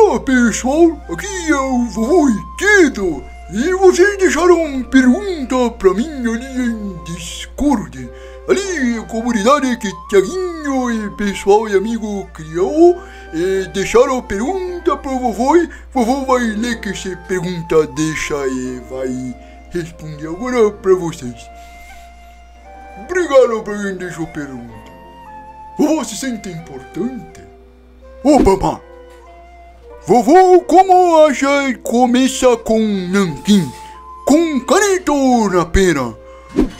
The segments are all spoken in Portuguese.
Olá pessoal, aqui é o vovô Riquedo e vocês deixaram pergunta pra mim ali em Discord. Ali a comunidade que Thiaguinho e pessoal e amigo criou deixaram pergunta pro vovô e vovô vai ler que essa pergunta deixa e vai responder agora pra vocês. Obrigado pra quem deixou pergunta. Vovô se sente importante? Ô papá! Vovô, como acha começa com nanquim? Com caneta ou na pena?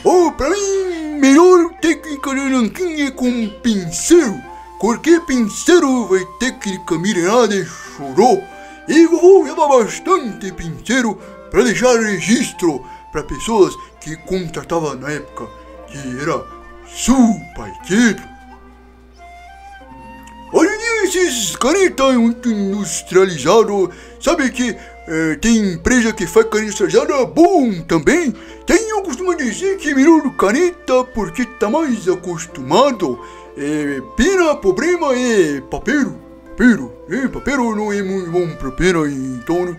Oh, pra mim, melhor técnica de nanquim é com pincel. Porque pincel vai técnica milenar de choró. E vovô usava bastante pincel para deixar registro para pessoas que contratava na época, que era super quieto. Hoje em dia esses canetas muito industrializados, sabe que tem empresa que faz caneta industrializada bom também. Eu costumo dizer que melhor caneta porque tá mais acostumado. Pena, problema é papel. Papel não é muito bom pra pena, então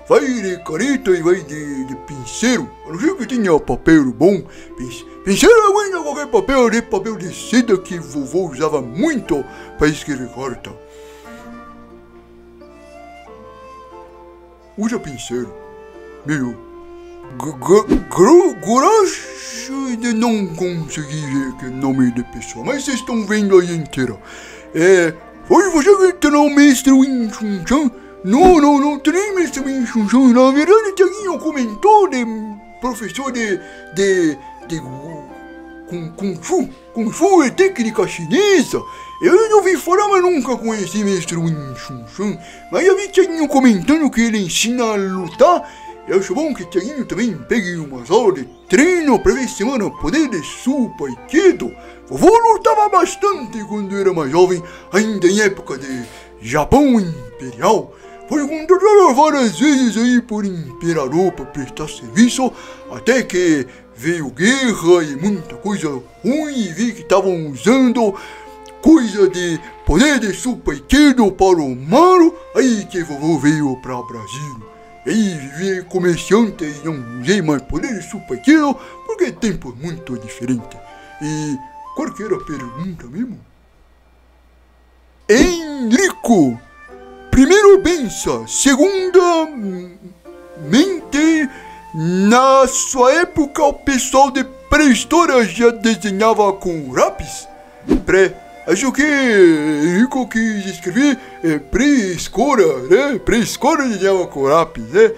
vai de caneta e vai de pincel. A não ser que tenha papel bom. Pincel aguenta qualquer papel de seda que vovô usava muito para escrever carta. Usa pincel, meu. Gosto de não conseguir ver que nome de pessoa, mas vocês estão vendo aí inteira. Foi você que treinou o mestre Wing Chun Chan? Não treinei mestre Wing Chun Chan. Na verdade, o Thiaguinho comentou de professor de Kung Fu é técnica chinesa. Eu não ouvi falar, mas nunca conheci mestre Wing Chun Chan. Mas eu vi Thiaguinho comentando que ele ensina a lutar. Eu acho bom que Thiaguinho também pegue umas aulas de treino pra ver se manda poder de super aikido. Vovô lutava bastante quando era mais jovem, ainda em época de Japão Imperial. Foi contratado várias vezes aí por imperador para prestar serviço, até que veio guerra e muita coisa ruim e vi que estavam usando coisa de poder de super aikido para o mal, aí que vovô veio para Brasil. E aí vivi comerciante e não usei mais poder de super aikido porque é tempo muito diferente. E qual que era a pergunta mesmo? Henrico, primeiro benção, segunda mente, na sua época o pessoal de pré-história já desenhava com lápis? Acho que Henrico quis escrever pré-escola, né? Pré-escola desenhava com lápis, né?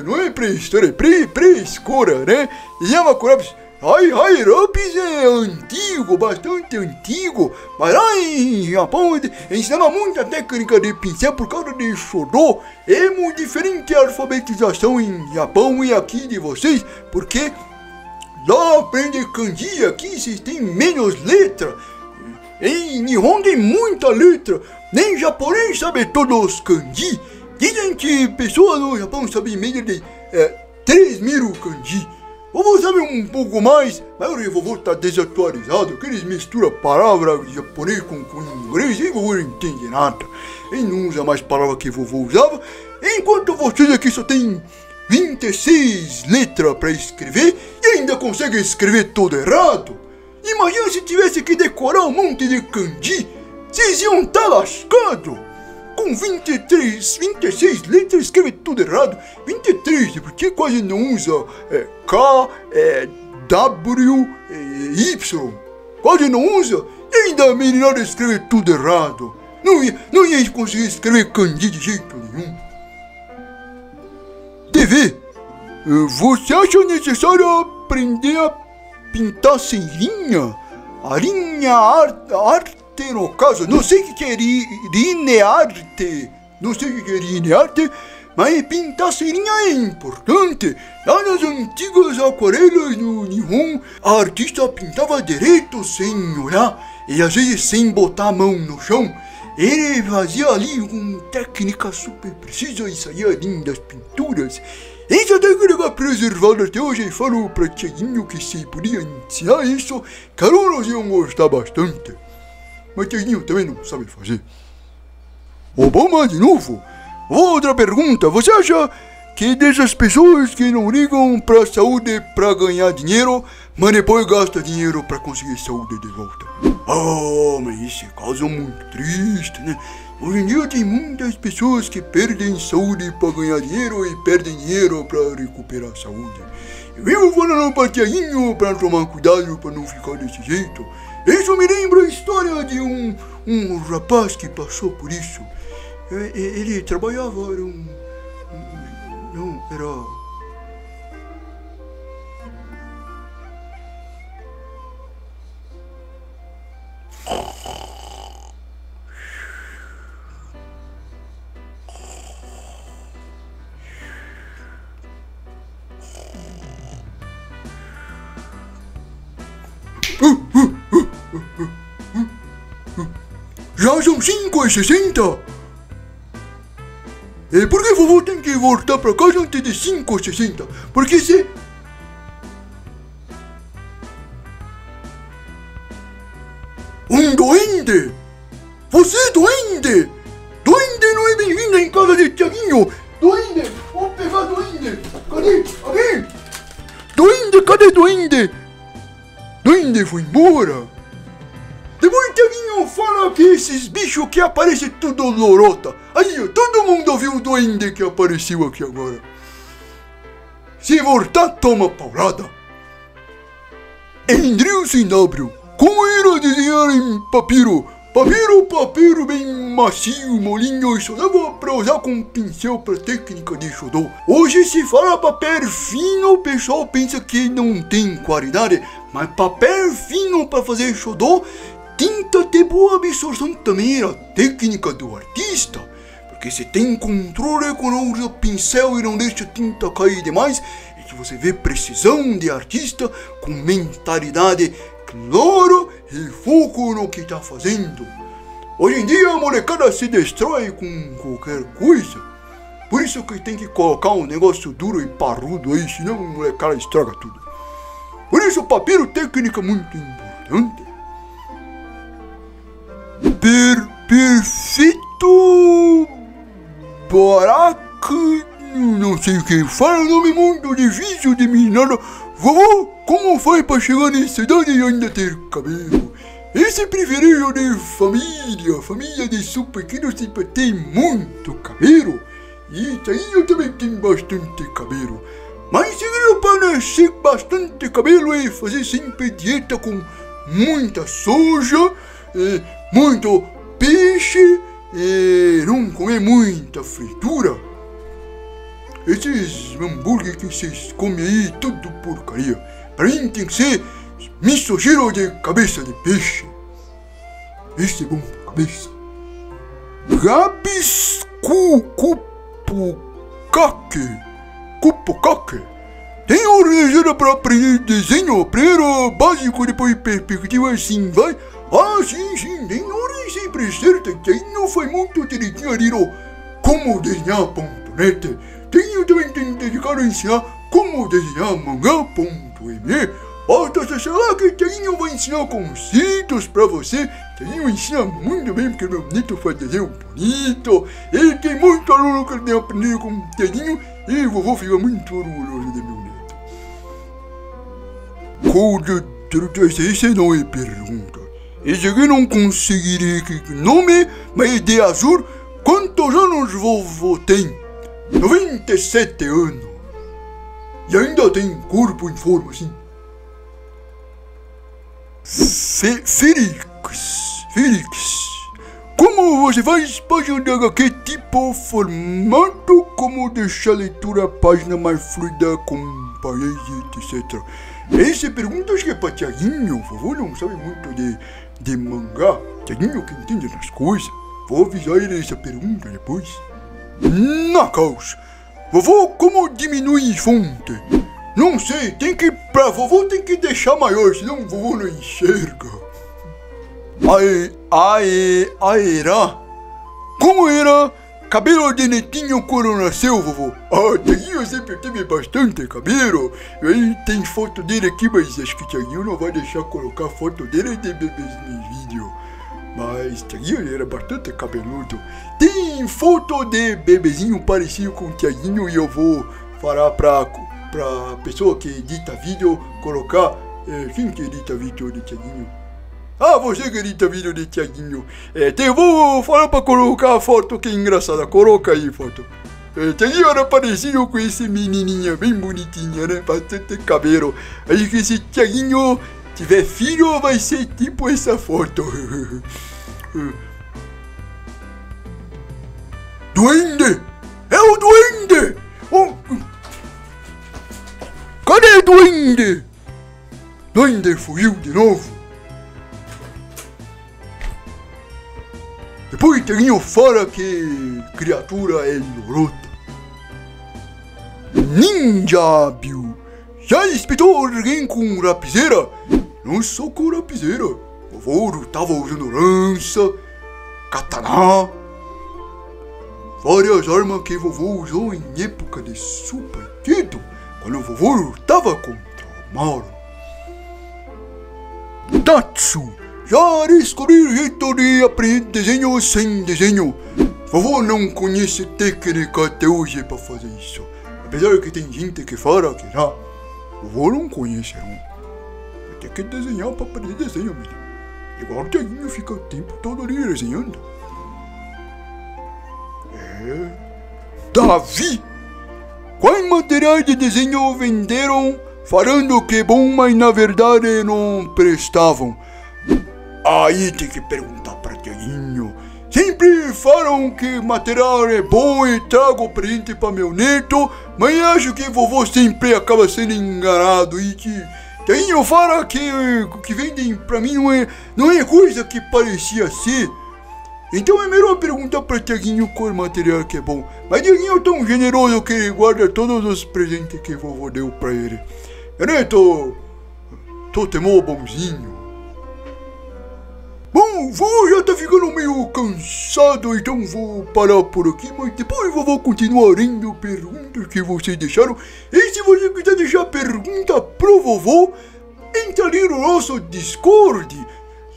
Não é pré-história, é pré-escola, né? Desenhava com lápis. Lápis é antigo, bastante antigo, mas lá em Japão ensinava muita técnica de pincel por causa de Shodo. É muito diferente a alfabetização em Japão e aqui de vocês, porque lá aprende kanji, aqui vocês têm menos letra. Em Nihon tem muita letra, nem japonês sabe todos os kanji. Dizem que pessoas no Japão sabem meio de 3.000 kanji. Vovô sabe um pouco mais, mas o vovô tá desatualizado, que eles misturam palavras japonês com inglês e vovô não entende nada. Ele não usa mais palavras que vovô usava, enquanto vocês aqui só tem 26 letras para escrever e ainda conseguem escrever tudo errado. Imagina se tivesse que decorar um monte de kanji, vocês iam estar lascados. Com 26 letras escreve tudo errado. 23, porque quase não usa K, W, Y. Quase não usa. E ainda a meninada escreve tudo errado. Não ia conseguir escrever kanji de jeito nenhum. TV, você acha necessário aprender a pintar sem linha? A linha arte no caso, não sei o que é linearte, mas pintar sem linha é importante. Lá nas antigas aquarelas no Nihon, a artista pintava direto sem olhar e às vezes sem botar a mão no chão. Ele fazia ali com técnica super precisa e saía lindas pinturas. Essa técnica é preservada até hoje e falo pra Thiaguinho que se podia ensinar isso, que alunos iam gostar bastante. Mas Thiaguinho também não sabe fazer. Obama de novo. Outra pergunta, você acha que dessas pessoas que não ligam pra saúde pra ganhar dinheiro, mas depois gastam dinheiro pra conseguir saúde de volta? Ah, mas esse caso é muito triste, né? Hoje em dia tem muitas pessoas que perdem saúde pra ganhar dinheiro e perdem dinheiro pra recuperar a saúde. Eu falando pra Tiaguinho pra tomar cuidado pra não ficar desse jeito. Isso me lembra a história de um rapaz que passou por isso. Ele trabalhava, era... Já são 5h60. Por que vovô tem que voltar pra casa antes de 5h60? Porque se... Um duende? Você é duende? Duende não é bem-vindo em casa de Tiaguinho. Duende, vou pegar duende. Cadê? Aqui. Duende, cadê duende? Duende foi embora. Depois Tiaguinho fala que esses bichos que aparecem tudo lorota. Aí, todo mundo viu o duende que apareceu aqui agora. Se voltar, toma paulada. Andrew Sinabrio, como era desenhar em papiro? Papiro bem macio, molinho, e só dava pra usar com pincel pra técnica de xodó. Hoje se fala papel fino, o pessoal pensa que não tem qualidade, mas papel fino pra fazer xodó, tinta de boa absorção também era técnica do artista. Porque se tem controle quando usa pincel e não deixa a tinta cair demais, é que você vê precisão de artista com mentalidade claro e foco no que tá fazendo. Hoje em dia a molecada se destrói com qualquer coisa. Por isso que tem que colocar um negócio duro e parrudo aí, senão a molecada estraga tudo. Por isso o papiro técnica é muito importante. Perfeito Baraca, não sei o que fala, nome muito difícil de mim nada. Vovô, como foi pra chegar nessa idade e ainda ter cabelo? Esse privilégio de família de super pequeno sempre tem muito cabelo. E aí eu também tenho bastante cabelo. Mas segredo para nascer bastante cabelo é fazer sempre dieta com muita soja, muito peixe e não comer muita fritura. Esses hambúrguer que vocês comem aí, tudo porcaria. Pra mim tem que ser misogyro de cabeça de peixe. Esse é bom pra cabeça. Cupocake. Tem organizada pra aprender desenho, primeiro básico, depois perspectiva, assim vai. Ah, sim, tem ordem sempre certa, que aí não foi muito direitinho ali no como desenhar.net. Também tem dedicado a ensinar como desenhar mangá.me. Basta acessar lá que Tiaguinho vai ensinar conceitos pra você. Tiaguinho ensina muito bem porque meu neto faz desenho bonito. Ele tem muito aluno que tem aprendido com o Tiaguinho e o vovô fica muito orgulhoso de meu neto. Essa não é pergunta. Esse aqui não conseguirei que nome, mas de azul, quantos anos vovô tem? 97 anos. E ainda tem corpo em forma assim. Felix, como você faz página de HQ tipo formato, como deixar a leitura a página mais fluida com parede, etc. Essa pergunta acho que é pra Tiaguinho, o vovô não sabe muito de mangá. Tiaguinho que entende das coisas. Vou avisar ele essa pergunta depois. Na caos. Vovô, como diminui fonte? Não sei, pra vovô tem que deixar maior, senão o vovô não enxerga. Era? Como era cabelo de netinho quando nasceu, vovô? Tiaguinho sempre teve bastante cabelo. E aí tem foto dele aqui, mas acho que Tiaguinho não vai deixar colocar foto dele de bebês no vídeo. Mas Tiaguinho ele era bastante cabeludo. Tem foto de bebezinho parecido com o Tiaguinho e eu vou falar pra pessoa que edita vídeo colocar. Quem que edita vídeo de Tiaguinho? Ah, você que edita vídeo de Tiaguinho. Eu vou falar pra colocar a foto que é engraçada. Coloca aí foto. Tiaguinho era parecido com esse menininha, bem bonitinha, né? Bastante cabelo. Aí que esse Tiaguinho tiver filho, vai ser tipo essa foto. Duende! É o Duende! Oh. Cadê o Duende? Duende fugiu de novo. Depois Tiaguinho fala que criatura é lorota. Ninja, Bill. Já espetou alguém com lapiseira? Não só com lapiseira. Vovô tava usando lança, katana, várias armas que vovô usou em época de Super Kid, quando o vovô lutava contra o mal. Tatsu, já descobri o jeito de aprender desenho sem desenho. Vovô não conhece técnica até hoje para fazer isso. Apesar que tem gente que fala que já. Vovô não conhece, não. Tem que desenhar para aprender desenho, menino. Igual o Tiaguinho fica o tempo todo ali desenhando. Davi! Quais materiais de desenho venderam falando que é bom, mas na verdade não prestavam? Aí tem que perguntar para Tiaguinho. Sempre falam que material é bom e trago presente para meu neto, mas acho que vovô sempre acaba sendo enganado e que Tiaguinho fala que o que vendem pra mim não é coisa que parecia ser. Então é melhor perguntar pra Tiaguinho qual material que é bom. Mas Tiaguinho é tão generoso que ele guarda todos os presentes que vovô deu pra ele. Meu neto, Totemô bonzinho. Bom, vovô já tá ficando meio cansado, então vou parar por aqui, mas depois vovô continuar lendo perguntas que vocês deixaram. E se você quiser deixar pergunta pro vovô, entra ali no nosso Discord.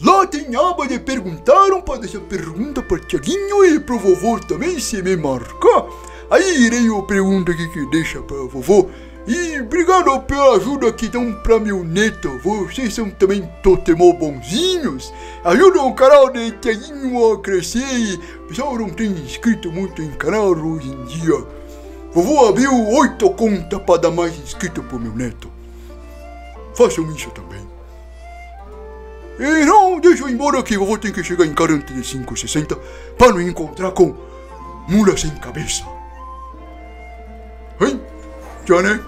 Lá tem a aba de perguntaram para deixar pergunta para Tiaguinho e pro vovô também, se me marcar. Aí irei eu pergunta aqui que deixa para vovô. E obrigado pela ajuda que dão pra meu neto. Vocês são também Totemô bonzinhos. Ajudam o canal de Tiaguinho a crescer. E o pessoal não tem inscrito muito em canal hoje em dia. Vovô abriu 8 contas para dar mais inscrito pro meu neto. Façam isso também. E não, deixa eu ir embora que vovô tem que chegar em 45:60 para não encontrar com mula sem cabeça. Hein? Já né?